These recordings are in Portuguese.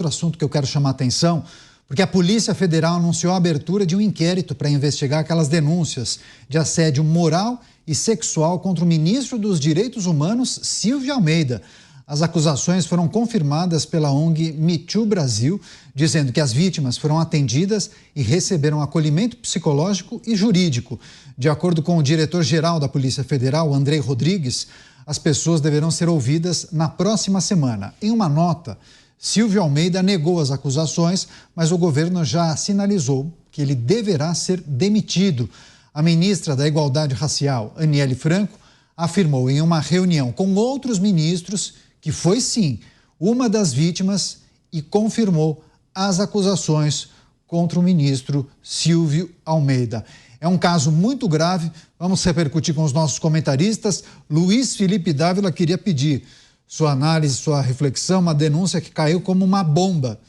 Outro assunto que eu quero chamar a atenção, porque a Polícia Federal anunciou a abertura de um inquérito para investigar aquelas denúncias de assédio moral e sexual contra o ministro dos Direitos Humanos, Silvio Almeida. As acusações foram confirmadas pela ONG Me Too Brasil, dizendo que as vítimas foram atendidas e receberam acolhimento psicológico e jurídico. De acordo com o diretor-geral da Polícia Federal, Andrei Rodrigues, as pessoas deverão ser ouvidas na próxima semana. Em uma nota, Silvio Almeida negou as acusações, mas o governo já sinalizou que ele deverá ser demitido. A ministra da Igualdade Racial, Aniele Franco, afirmou em uma reunião com outros ministros que foi, sim, uma das vítimas e confirmou as acusações contra o ministro Silvio Almeida. É um caso muito grave, vamos repercutir com os nossos comentaristas. Luiz Felipe Dávila queria pedir sua análise, sua reflexão, uma denúncia que caiu como uma bomba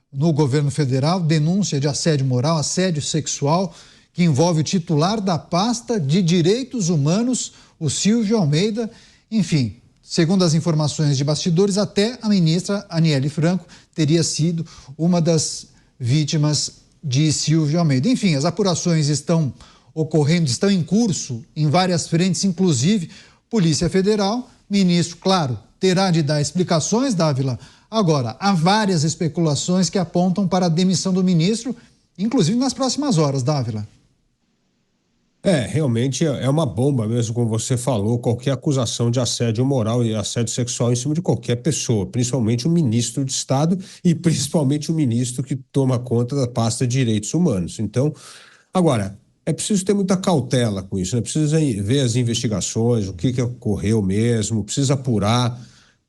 no governo federal, denúncia de assédio moral, assédio sexual, que envolve o titular da pasta de Direitos Humanos, o Silvio Almeida. Enfim, segundo as informações de bastidores, até a ministra Aniele Franco teria sido uma das vítimas de Silvio Almeida. Enfim, as apurações estão ocorrendo, estão em curso em várias frentes, inclusive Polícia Federal. Ministro, claro, terá de dar explicações, Dávila. Agora, há várias especulações que apontam para a demissão do ministro, inclusive nas próximas horas, Dávila. Realmente é uma bomba mesmo, como você falou, qualquer acusação de assédio moral e assédio sexual em cima de qualquer pessoa, principalmente um ministro de Estado e principalmente um ministro que toma conta da pasta de Direitos Humanos. Então, agora, é preciso ter muita cautela com isso, né? Precisa ver as investigações, o que ocorreu mesmo, precisa apurar,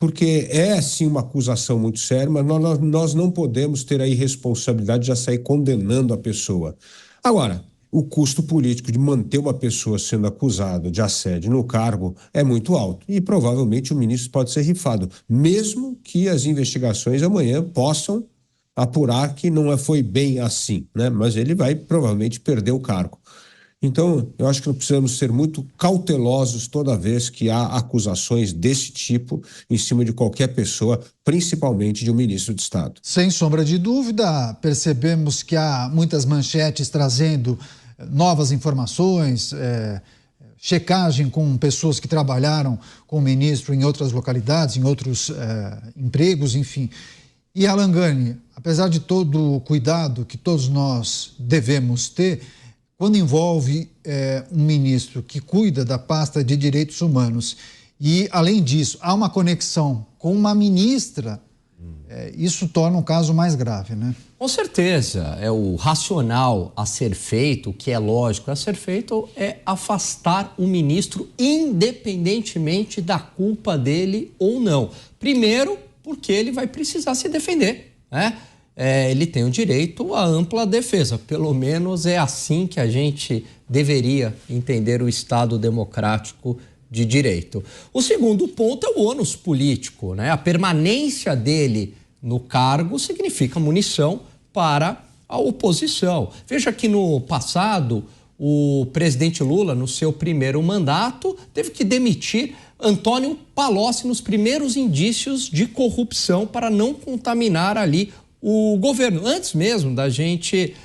porque é sim uma acusação muito séria, mas nós não podemos ter a irresponsabilidade de já sair condenando a pessoa. Agora, o custo político de manter uma pessoa sendo acusada de assédio no cargo é muito alto e provavelmente o ministro pode ser rifado, mesmo que as investigações amanhã possam apurar que não foi bem assim, né? Mas ele vai provavelmente perder o cargo. Então, eu acho que precisamos ser muito cautelosos toda vez que há acusações desse tipo em cima de qualquer pessoa, principalmente de um ministro de Estado. Sem sombra de dúvida, percebemos que há muitas manchetes trazendo novas informações, checagem com pessoas que trabalharam com o ministro em outras localidades, em outros empregos, enfim. E Alan Gani, apesar de todo o cuidado que todos nós devemos ter, quando envolve um ministro que cuida da pasta de Direitos Humanos e, além disso, há uma conexão com uma ministra, isso torna um caso mais grave, né? Com certeza. O racional a ser feito, o que é lógico a ser feito, é afastar o ministro independentemente da culpa dele ou não. Primeiro, porque ele vai precisar se defender, né? Ele tem o direito à ampla defesa. Pelo menos é assim que a gente deveria entender o Estado democrático de direito. O segundo ponto é o ônus político, né? A permanência dele no cargo significa munição para a oposição. Veja que no passado, o presidente Lula, no seu primeiro mandato, teve que demitir Antônio Palocci nos primeiros indícios de corrupção para não contaminar ali o governo, antes mesmo da gente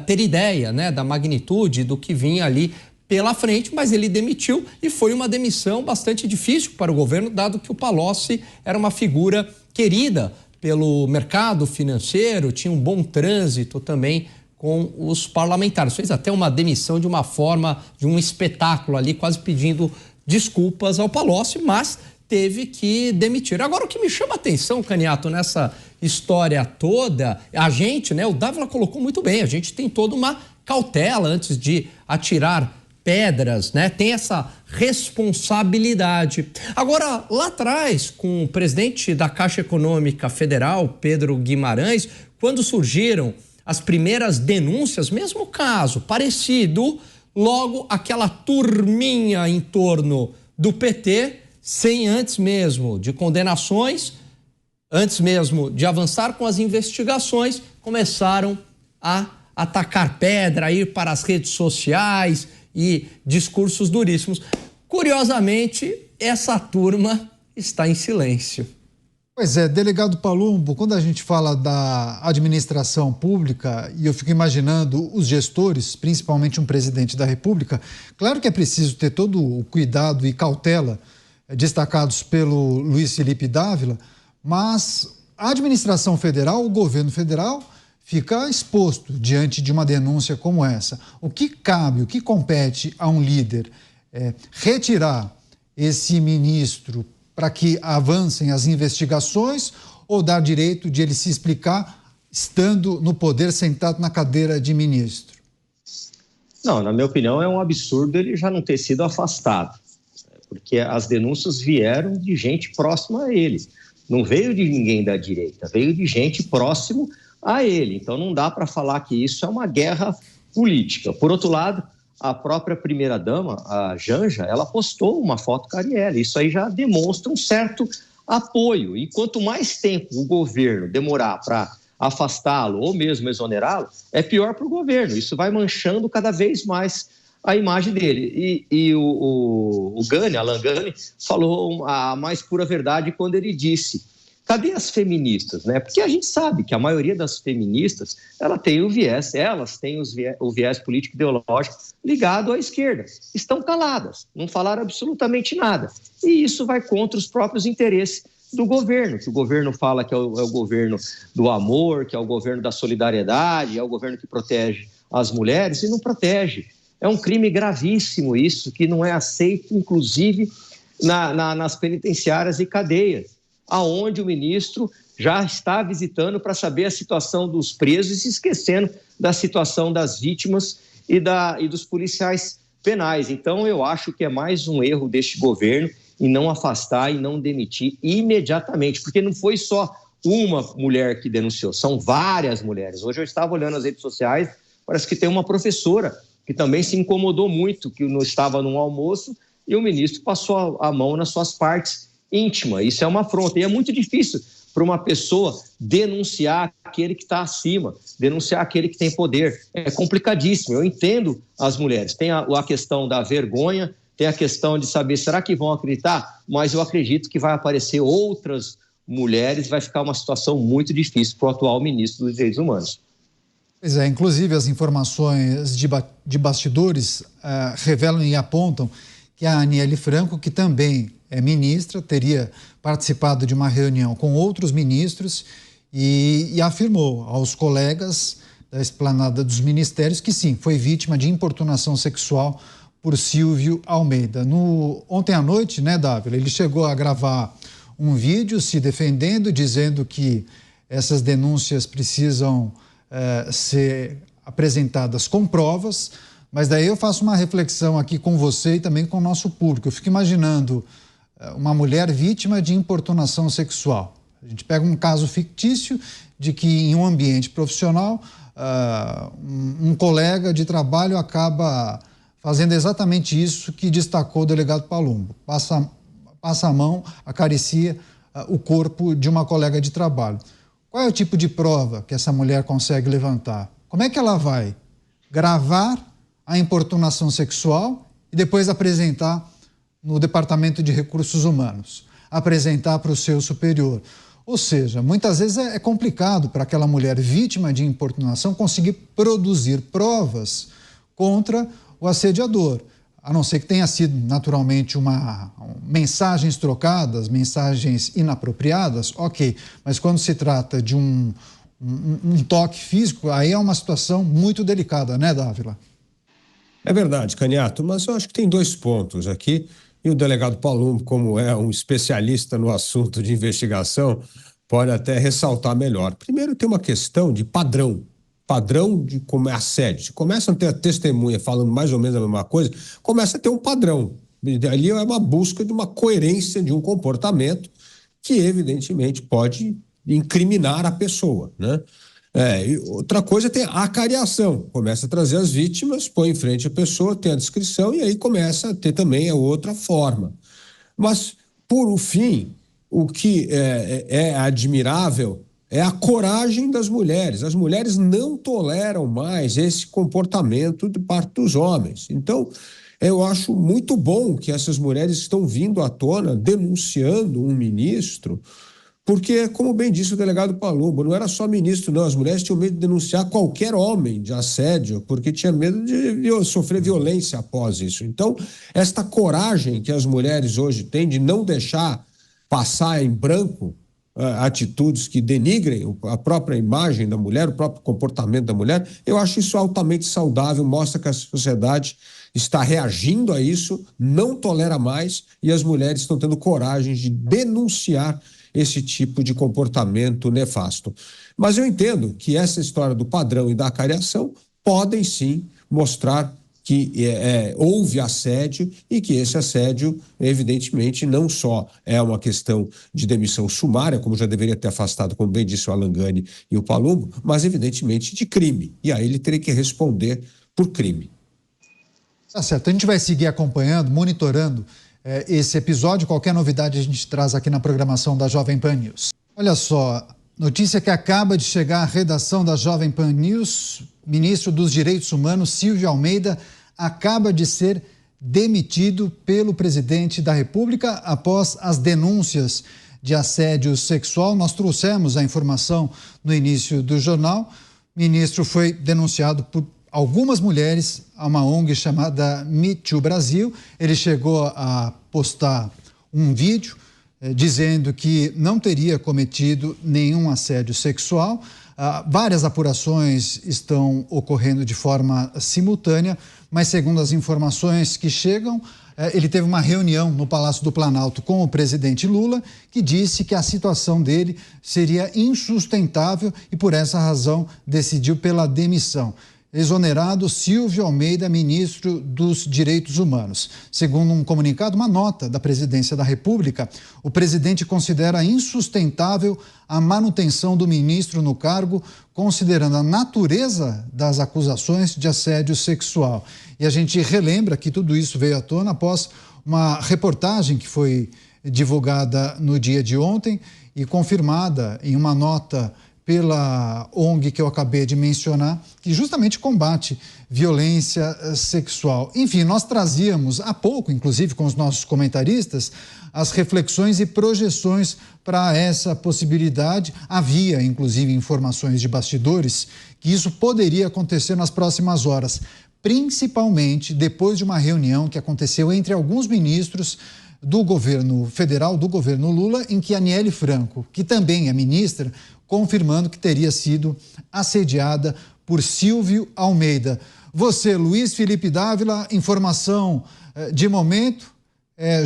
ter ideia, né, da magnitude do que vinha ali pela frente, mas ele demitiu e foi uma demissão bastante difícil para o governo, dado que o Palocci era uma figura querida pelo mercado financeiro, tinha um bom trânsito também com os parlamentares. Fez até uma demissão de uma forma, de um espetáculo ali, quase pedindo desculpas ao Palocci, mas teve que demitir. Agora, o que me chama a atenção, Caniato, nessa história toda, a gente, né, o Dávila colocou muito bem, a gente tem toda uma cautela antes de atirar pedras, né? Tem essa responsabilidade. Agora, lá atrás, com o presidente da Caixa Econômica Federal, Pedro Guimarães, quando surgiram as primeiras denúncias, mesmo caso parecido, logo aquela turminha em torno do PT, sem antes mesmo de condenações, antes mesmo de avançar com as investigações, começaram a atacar pedra, a ir para as redes sociais e discursos duríssimos. Curiosamente, essa turma está em silêncio. Pois é, delegado Palumbo, quando a gente fala da administração pública, e eu fico imaginando os gestores, principalmente um presidente da República, claro que é preciso ter todo o cuidado e cautela destacados pelo Luiz Felipe Dávila, mas a administração federal, o governo federal, fica exposto diante de uma denúncia como essa. O que cabe, o que compete a um líder? Retirar esse ministro para que avancem as investigações ou dar direito de ele se explicar estando no poder, sentado na cadeira de ministro? Não, na minha opinião, é um absurdo ele já não ter sido afastado, porque as denúncias vieram de gente próxima a ele. Não veio de ninguém da direita, veio de gente próximo a ele. Então não dá para falar que isso é uma guerra política. Por outro lado, a própria primeira-dama, a Janja, ela postou uma foto com a Arielle. Isso aí já demonstra um certo apoio. E quanto mais tempo o governo demorar para afastá-lo ou mesmo exonerá-lo, é pior para o governo. Isso vai manchando cada vez mais a imagem dele. E o Gani, Alan Gani, falou a mais pura verdade quando ele disse: cadê as feministas, né? Porque a gente sabe que a maioria das feministas, elas têm o viés político ideológico ligado à esquerda. Estão caladas, não falaram absolutamente nada. E isso vai contra os próprios interesses do governo, que o governo fala que é o governo do amor, que é o governo da solidariedade, é o governo que protege as mulheres, e não protege. É um crime gravíssimo isso, que não é aceito, inclusive, nas penitenciárias e cadeias, aonde o ministro já está visitando para saber a situação dos presos e se esquecendo da situação das vítimas e dos policiais penais. Então, eu acho que é mais um erro deste governo em não afastar e não demitir imediatamente, porque não foi só uma mulher que denunciou, são várias mulheres. Hoje eu estava olhando as redes sociais, parece que tem uma professora que também se incomodou muito, que não estava num almoço e o ministro passou a mão nas suas partes íntima. Isso é uma afronta. E é muito difícil para uma pessoa denunciar aquele que está acima, denunciar aquele que tem poder. É complicadíssimo. Eu entendo as mulheres. Tem a questão da vergonha, tem a questão de saber, será que vão acreditar? Mas eu acredito que vai aparecer outras mulheres, vai ficar uma situação muito difícil para o atual ministro dos Direitos Humanos. Pois é, inclusive as informações de bastidores revelam e apontam que a Aniele Franco, que também é ministra, teria participado de uma reunião com outros ministros e afirmou aos colegas da esplanada dos ministérios que sim, foi vítima de importunação sexual por Silvio Almeida. Ontem à noite, né, Dávila, ele chegou a gravar um vídeo se defendendo, dizendo que essas denúncias precisam ser apresentadas com provas, mas daí eu faço uma reflexão aqui com você e também com o nosso público. Eu fico imaginando uma mulher vítima de importunação sexual. A gente pega um caso fictício de que em um ambiente profissional um colega de trabalho acaba fazendo exatamente isso que destacou o delegado Palumbo. Passa a mão, acaricia o corpo de uma colega de trabalho. Qual é o tipo de prova que essa mulher consegue levantar? Como é que ela vai gravar a importunação sexual e depois apresentar no Departamento de Recursos Humanos, apresentar para o seu superior? Ou seja, muitas vezes é complicado para aquela mulher vítima de importunação conseguir produzir provas contra o assediador, a não ser que tenha sido naturalmente mensagens trocadas, mensagens inapropriadas, ok, mas quando se trata de um toque físico, aí é uma situação muito delicada, né, Dávila? É verdade, Caniato, mas eu acho que tem dois pontos aqui, e o delegado Palumbo, como é um especialista no assunto de investigação, pode até ressaltar melhor. Primeiro, tem uma questão de padrão de como é assédio. Se começam a ter a testemunha falando mais ou menos a mesma coisa, começa a ter um padrão. Ali é uma busca de uma coerência de um comportamento que, evidentemente, pode incriminar a pessoa, né? E outra coisa tem a acariação. Começa a trazer as vítimas, põe em frente a pessoa, tem a descrição e aí começa a ter também a outra forma. Mas, por fim, o que é admirável é a coragem das mulheres. As mulheres não toleram mais esse comportamento de parte dos homens. Então, eu acho muito bom que essas mulheres estão vindo à tona, denunciando um ministro, Porque, como bem disse o delegado Palumbo, não era só ministro, não. As mulheres tinham medo de denunciar qualquer homem de assédio, porque tinha medo de sofrer violência após isso. Então, esta coragem que as mulheres hoje têm de não deixar passar em branco atitudes que denigrem a própria imagem da mulher, o próprio comportamento da mulher, eu acho isso altamente saudável, mostra que a sociedade está reagindo a isso, não tolera mais, e as mulheres estão tendo coragem de denunciar esse tipo de comportamento nefasto. Mas eu entendo que essa história do padrão e da acariação podem sim mostrar que houve assédio e que esse assédio, evidentemente, não só é uma questão de demissão sumária, como já deveria ter afastado, como bem disse o Alangani e o Palumbo, mas evidentemente de crime. E aí ele teria que responder por crime. Tá certo. A gente vai seguir acompanhando, monitorando esse episódio. Qualquer novidade a gente traz aqui na programação da Jovem Pan News. Olha só, notícia que acaba de chegar à redação da Jovem Pan News. Ministro dos Direitos Humanos, Silvio Almeida, acaba de ser demitido pelo presidente da República após as denúncias de assédio sexual. Nós trouxemos a informação no início do jornal. O ministro foi denunciado por algumas mulheres a uma ONG chamada Me Too Brasil. Ele chegou a postar um vídeo dizendo que não teria cometido nenhum assédio sexual. Várias apurações estão ocorrendo de forma simultânea, mas segundo as informações que chegam, ele teve uma reunião no Palácio do Planalto com o presidente Lula, que disse que a situação dele seria insustentável e por essa razão decidiu pela demissão. Exonerado Silvio Almeida, ministro dos Direitos Humanos. Segundo um comunicado, uma nota da Presidência da República, o presidente considera insustentável a manutenção do ministro no cargo, considerando a natureza das acusações de assédio sexual. E a gente relembra que tudo isso veio à tona após uma reportagem que foi divulgada no dia de ontem e confirmada em uma nota pela ONG que eu acabei de mencionar, que justamente combate violência sexual. Enfim, nós trazíamos há pouco, inclusive com os nossos comentaristas, as reflexões e projeções para essa possibilidade. Havia, inclusive, informações de bastidores que isso poderia acontecer nas próximas horas, principalmente depois de uma reunião que aconteceu entre alguns ministros do governo federal, do governo Lula, em que a Aniele Franco, que também é ministra, confirmando que teria sido assediada por Silvio Almeida. Você, Luiz Felipe Dávila, informação de momento,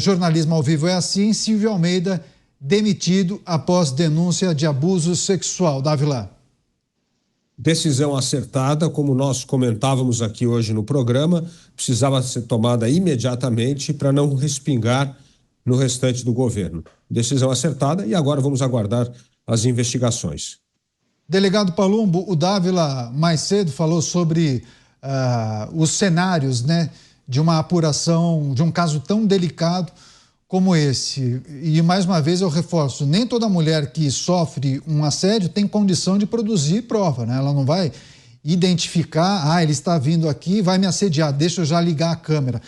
jornalismo ao vivo é assim, Silvio Almeida demitido após denúncia de abuso sexual. Dávila. Decisão acertada, como nós comentávamos aqui hoje no programa, precisava ser tomada imediatamente para não respingar no restante do governo. Decisão acertada e agora vamos aguardar as investigações. Delegado Palumbo, o Dávila mais cedo falou sobre os cenários, né, de uma apuração de um caso tão delicado como esse. E mais uma vez eu reforço, nem toda mulher que sofre um assédio tem condição de produzir prova, né? Ela não vai identificar, ele está vindo aqui, vai me assediar, deixa eu já ligar a câmera.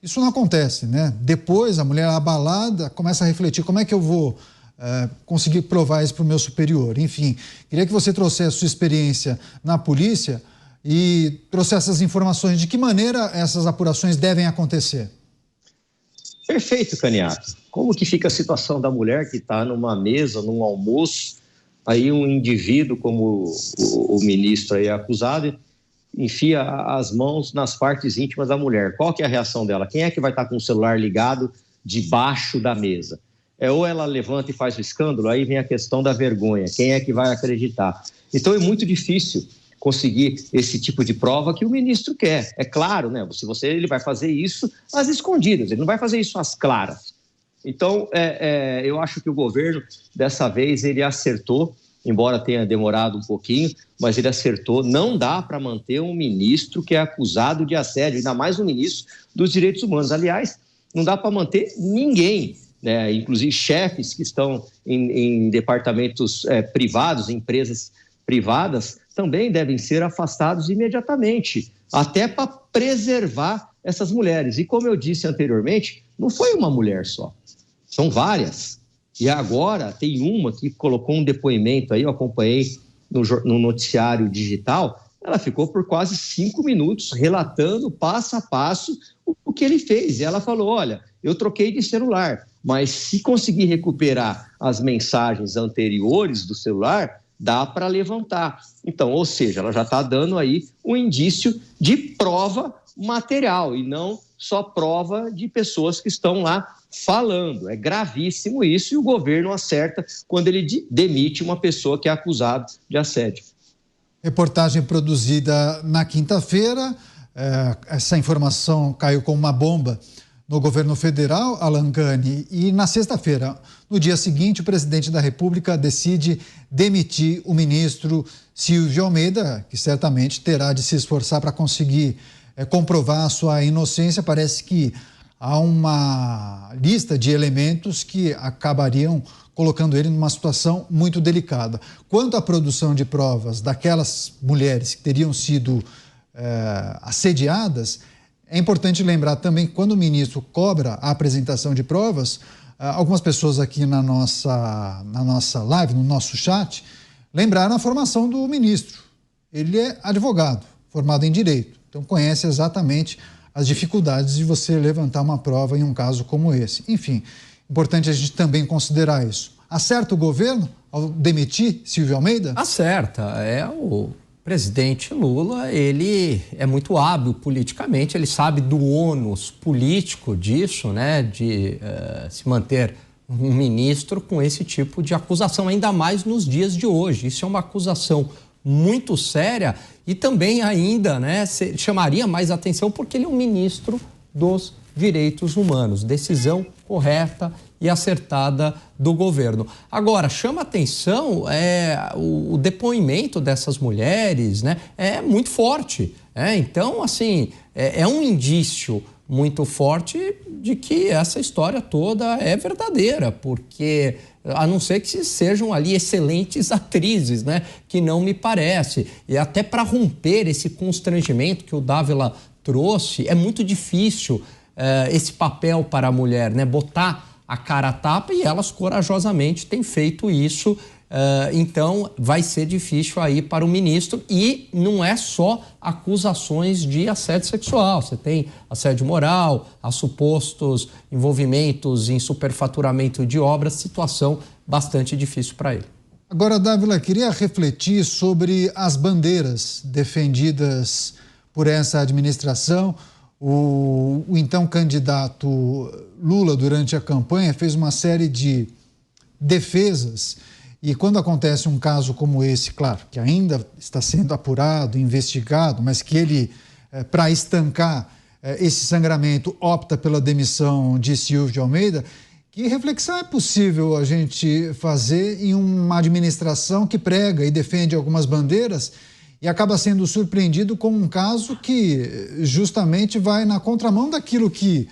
Isso não acontece, né? Depois a mulher abalada começa a refletir, como é que eu vou conseguir provar isso para o meu superior? Enfim, queria que você trouxesse a sua experiência na polícia e trouxesse essas informações de que maneira essas apurações devem acontecer. Perfeito, Caniato. Como que fica a situação da mulher que está numa mesa, num almoço, aí um indivíduo como o ministro aí acusado enfia as mãos nas partes íntimas da mulher? Qual que é a reação dela? Quem é que vai estar com o celular ligado debaixo da mesa? Ou ela levanta e faz o escândalo, aí vem a questão da vergonha. Quem é que vai acreditar? Então é muito difícil conseguir esse tipo de prova que o ministro quer. É claro, né? Ele vai fazer isso às escondidas, ele não vai fazer isso às claras. Então, eu acho que o governo, dessa vez, ele acertou, embora tenha demorado um pouquinho, mas ele acertou. Não dá para manter um ministro que é acusado de assédio, ainda mais um ministro dos Direitos Humanos. Aliás, não dá para manter ninguém, né? Inclusive chefes que estão em departamentos privados, empresas privadas, também devem ser afastados imediatamente, até para preservar essas mulheres. E como eu disse anteriormente, não foi uma mulher só, são várias. E agora tem uma que colocou um depoimento aí, eu acompanhei no noticiário digital, ela ficou por quase 5 minutos relatando passo a passo o que ele fez. E ela falou, olha, eu troquei de celular, mas se conseguir recuperar as mensagens anteriores do celular, dá para levantar. Então, ou seja, ela já está dando aí um indício de prova material e não só prova de pessoas que estão lá falando. É gravíssimo isso e o governo acerta quando ele demite uma pessoa que é acusada de assédio. Reportagem produzida na quinta-feira. Essa informação caiu como uma bomba no governo federal, Alan Gani, e na sexta-feira, no dia seguinte, o presidente da República decide demitir o ministro Silvio Almeida, que certamente terá de se esforçar para conseguir comprovar a sua inocência. Parece que há uma lista de elementos que acabariam colocando ele numa situação muito delicada. Quanto à produção de provas daquelas mulheres que teriam sido assediadas, é importante lembrar também que quando o ministro cobra a apresentação de provas, algumas pessoas aqui na nossa live, no nosso chat, lembraram a formação do ministro. Ele é advogado, formado em Direito, então conhece exatamente as dificuldades de você levantar uma prova em um caso como esse. Enfim, importante a gente também considerar isso. Acerta o governo ao demitir Silvio Almeida? Acerta. O presidente Lula, ele é muito hábil politicamente, ele sabe do ônus político disso, né, de se manter um ministro com esse tipo de acusação, ainda mais nos dias de hoje. Isso é uma acusação muito séria e também ainda, né, chamaria mais atenção porque ele é um ministro dos direitos humanos. Decisão correta e acertada do governo. Agora, chama atenção o depoimento dessas mulheres, né? É muito forte. Então, assim, é um indício muito forte de que essa história toda é verdadeira, porque a não ser que sejam ali excelentes atrizes, né? Que não me parece. E até para romper esse constrangimento que o Dávila trouxe, é muito difícil esse papel para a mulher, né? Botar a cara a tapa, e elas corajosamente têm feito isso. Então vai ser difícil aí para o ministro, e não é só acusações de assédio sexual, você tem assédio moral, há supostos envolvimentos em superfaturamento de obras, situação bastante difícil para ele. Agora, Dávila, queria refletir sobre as bandeiras defendidas por essa administração. O então candidato Lula, durante a campanha, fez uma série de defesas. E quando acontece um caso como esse, claro, que ainda está sendo apurado, investigado, mas que ele, para estancar esse sangramento, opta pela demissão de Silvio de Almeida, que reflexão é possível a gente fazer em uma administração que prega e defende algumas bandeiras e acaba sendo surpreendido com um caso que justamente vai na contramão daquilo que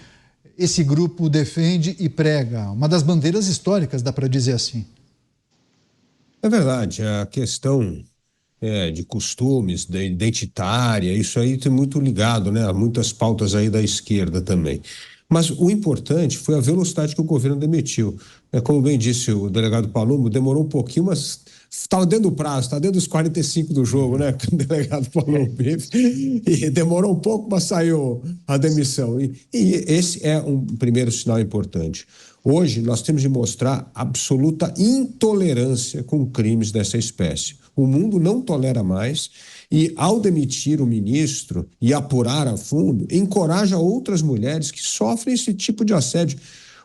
esse grupo defende e prega? Uma das bandeiras históricas, dá para dizer assim. É verdade, a questão de costumes, da identitária, isso aí tem muito ligado, né, a muitas pautas aí da esquerda também. Mas o importante foi a velocidade que o governo demitiu. Como bem disse o delegado Palumbo, demorou um pouquinho, mas estava dentro do prazo, está dentro dos 45 do jogo, né? O delegado Palumbo. E demorou um pouco, mas saiu a demissão. E esse é um primeiro sinal importante. Hoje, nós temos de mostrar absoluta intolerância com crimes dessa espécie. O mundo não tolera mais e, ao demitir o ministro e apurar a fundo, encoraja outras mulheres que sofrem esse tipo de assédio.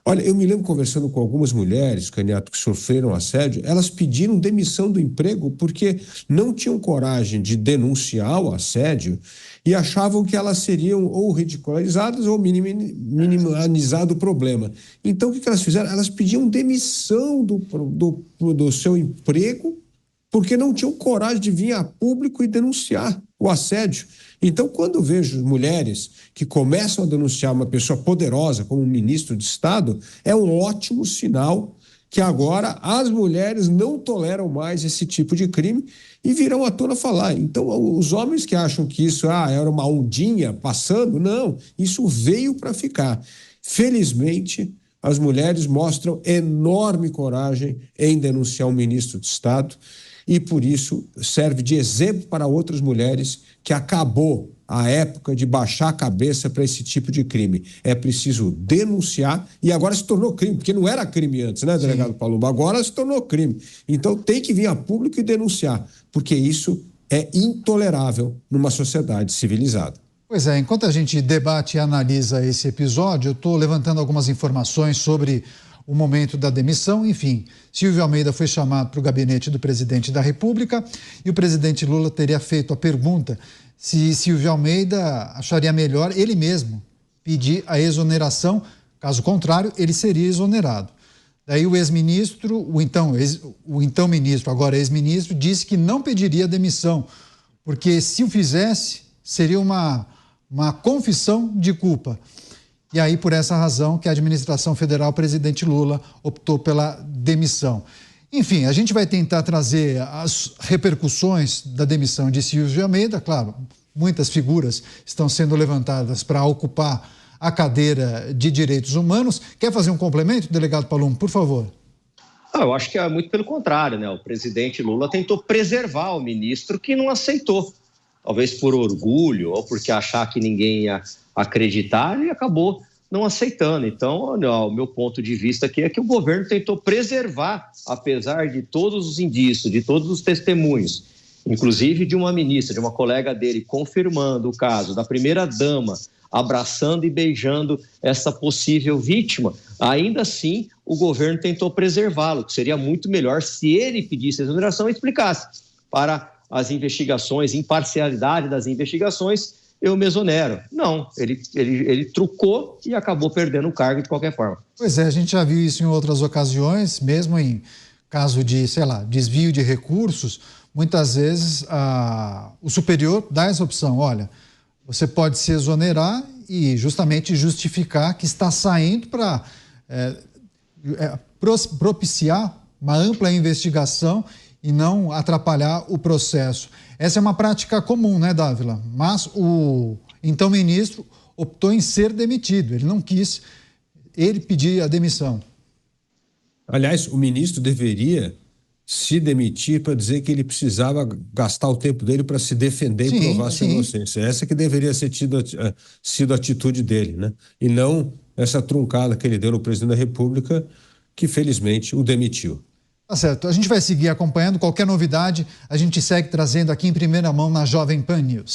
Olha, eu me lembro conversando com algumas mulheres, Caniato, que sofreram assédio, elas pediram demissão do emprego porque não tinham coragem de denunciar o assédio e achavam que elas seriam ou ridicularizadas ou minimizado o problema. Então, o que elas fizeram? Elas pediam demissão do seu emprego porque não tinham coragem de vir a público e denunciar o assédio. Então, quando eu vejo mulheres que começam a denunciar uma pessoa poderosa como um ministro de Estado, é um ótimo sinal que agora as mulheres não toleram mais esse tipo de crime e virão à tona falar. Então, os homens que acham que isso era uma ondinha passando, não, isso veio para ficar. Felizmente, as mulheres mostram enorme coragem em denunciar um ministro de Estado e, por isso, serve de exemplo para outras mulheres que acabou a época de baixar a cabeça para esse tipo de crime. É preciso denunciar e agora se tornou crime, porque não era crime antes, né, delegado Palumbo? Agora se tornou crime. Então tem que vir a público e denunciar, porque isso é intolerável numa sociedade civilizada. Pois é, enquanto a gente debate e analisa esse episódio, eu estou levantando algumas informações sobre o momento da demissão. Enfim, Silvio Almeida foi chamado para o gabinete do presidente da República e o presidente Lula teria feito a pergunta se Silvio Almeida acharia melhor ele mesmo pedir a exoneração, caso contrário, ele seria exonerado. Daí o ex-ministro, o então ministro, agora ex-ministro, disse que não pediria demissão, porque se o fizesse, seria uma confissão de culpa. E aí, por essa razão, que a administração federal, o presidente Lula, optou pela demissão. Enfim, a gente vai tentar trazer as repercussões da demissão de Silvio Almeida. Claro, muitas figuras estão sendo levantadas para ocupar a cadeira de direitos humanos. Quer fazer um complemento, delegado Palumbo, por favor? Eu acho que é muito pelo contrário, né? O presidente Lula tentou preservar o ministro que não aceitou. Talvez por orgulho ou porque achar que ninguém ia acreditar, e acabou não aceitando. Então, o meu ponto de vista aqui é que o governo tentou preservar, apesar de todos os indícios, de todos os testemunhos, inclusive de uma ministra, de uma colega dele, confirmando o caso da primeira-dama, abraçando e beijando essa possível vítima. Ainda assim, o governo tentou preservá-lo, que seria muito melhor se ele pedisse a exoneração e explicasse para as investigações, imparcialidade das investigações, eu me exonero. Não, ele trucou e acabou perdendo o cargo de qualquer forma. Pois é, a gente já viu isso em outras ocasiões, mesmo em caso de, desvio de recursos, muitas vezes o superior dá essa opção, olha, você pode se exonerar e justamente justificar que está saindo para propiciar uma ampla investigação e não atrapalhar o processo. Essa é uma prática comum, né, Dávila? Mas o então ministro optou em ser demitido. Ele não quis, ele pedir a demissão. Aliás, o ministro deveria se demitir para dizer que ele precisava gastar o tempo dele para se defender e provar sua inocência. Essa que deveria ser sido a atitude dele, né? E não essa truncada que ele deu no presidente da República, que felizmente o demitiu. Tá certo. A gente vai seguir acompanhando. Qualquer novidade, a gente segue trazendo aqui em primeira mão na Jovem Pan News.